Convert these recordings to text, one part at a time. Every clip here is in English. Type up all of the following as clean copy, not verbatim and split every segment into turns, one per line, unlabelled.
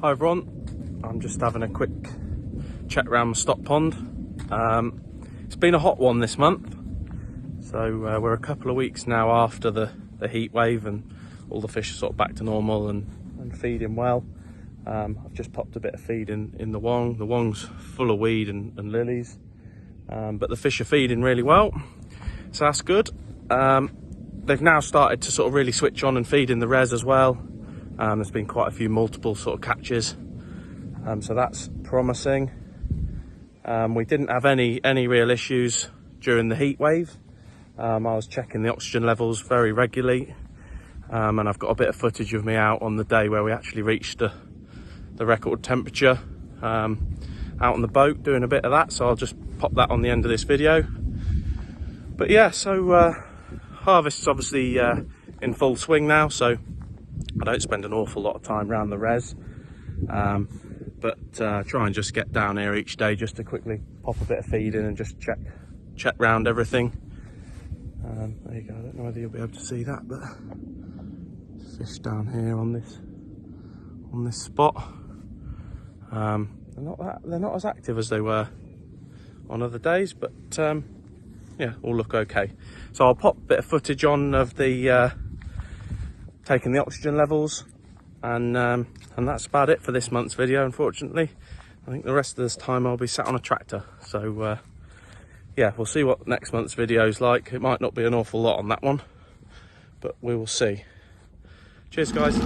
Hi everyone, I'm just having a quick check around my stock pond. It's been a hot one this month, so we're a couple of weeks now after the heat wave and all the fish are sort of back to normal and feeding well. I've just popped a bit of feed in the wong. The wong's full of weed and lilies, but the fish are feeding really well, so that's good. They've now started to sort of really switch on and feed in the res as well. There's been quite a few multiple sort of catches, so that's promising. We didn't have any real issues during the heat wave. I was checking the oxygen levels very regularly, and I've got a bit of footage of me out on the day where we actually reached the record temperature out on the boat doing a bit of that, so I'll just pop that on the end of this video. But yeah, so harvest is obviously in full swing now, so I don't spend an awful lot of time around the res, but try and just get down here each day just to quickly pop a bit of feed in and just check round everything. There you go. I don't know whether you'll be able to see that, but fish down here on this spot. They're not as active as they were on other days, but yeah, all look okay. So I'll pop a bit of footage on of the taking the oxygen levels, and that's about it for this month's video. Unfortunately, I think the rest of this time I'll be sat on a tractor, so yeah, we'll see what next month's video is like. It might not be an awful lot on that one, but we will see. Cheers guys.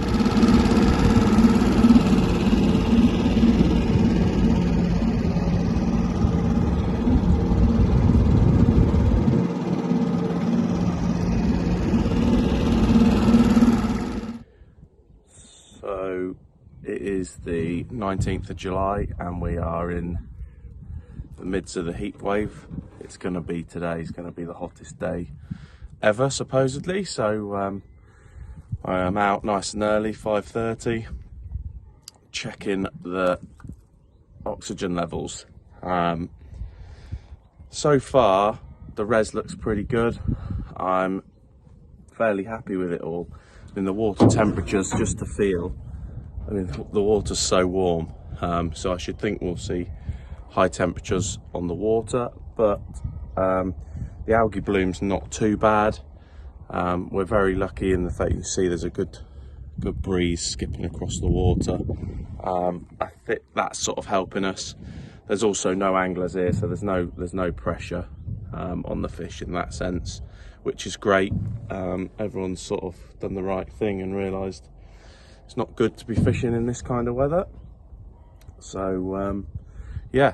So it is the 19th of July and we are in the midst of the heat wave. It's going to be today's going to be the hottest day ever, supposedly. So I am out nice and early, 5:30, checking the oxygen levels. So far the res looks pretty good. I'm fairly happy with it all. I mean, the water temperatures, just to feel, I mean, the water's so warm, so I should think we'll see high temperatures on the water, but the algae bloom's not too bad. We're very lucky in the fact you can see there's a good breeze skipping across the water. I think that's sort of helping us. There's also no anglers here, so there's no pressure on the fish in that sense, which is great. Everyone's sort of done the right thing and realised it's not good to be fishing in this kind of weather. So yeah,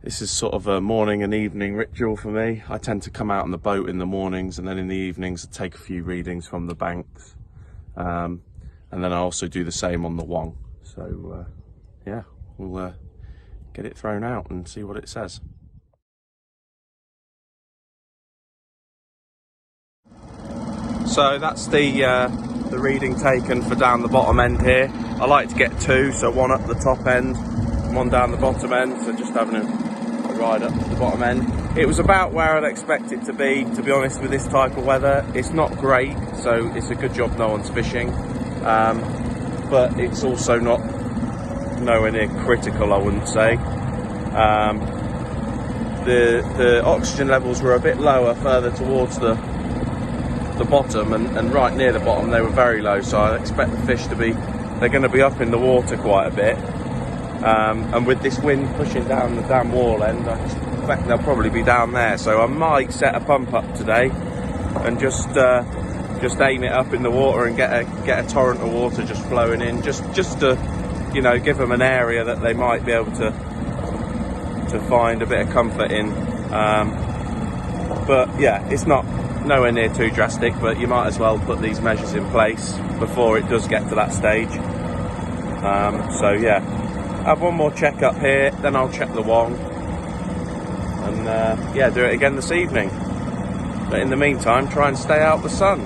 this is sort of a morning and evening ritual for me. I tend to come out on the boat in the mornings, and then in the evenings I take a few readings from the banks, and then I also do the same on the wong. So yeah, we'll get it thrown out and see what it says. So that's the reading taken for down the bottom end here. I like to get two, so one up the top end and one down the bottom end, so just having a ride up to the bottom end. It was about where I'd expect it to be honest, with this type of weather. It's not great, so it's a good job no one's fishing, but it's also nowhere near critical, I wouldn't say. The oxygen levels were a bit lower further towards the bottom, and right near the bottom they were very low, so I expect the fish they're going to be up in the water quite a bit, and with this wind pushing down the dam wall end, I expect they'll probably be down there. So I might set a pump up today and just aim it up in the water and get a torrent of water just flowing in, just to, you know, give them an area that they might be able to find a bit of comfort in. But yeah, it's nowhere near too drastic, but you might as well put these measures in place before it does get to that stage. So yeah, have one more check up here, then I'll check the wong, and yeah, do it again this evening. But in the meantime, try and stay out the sun.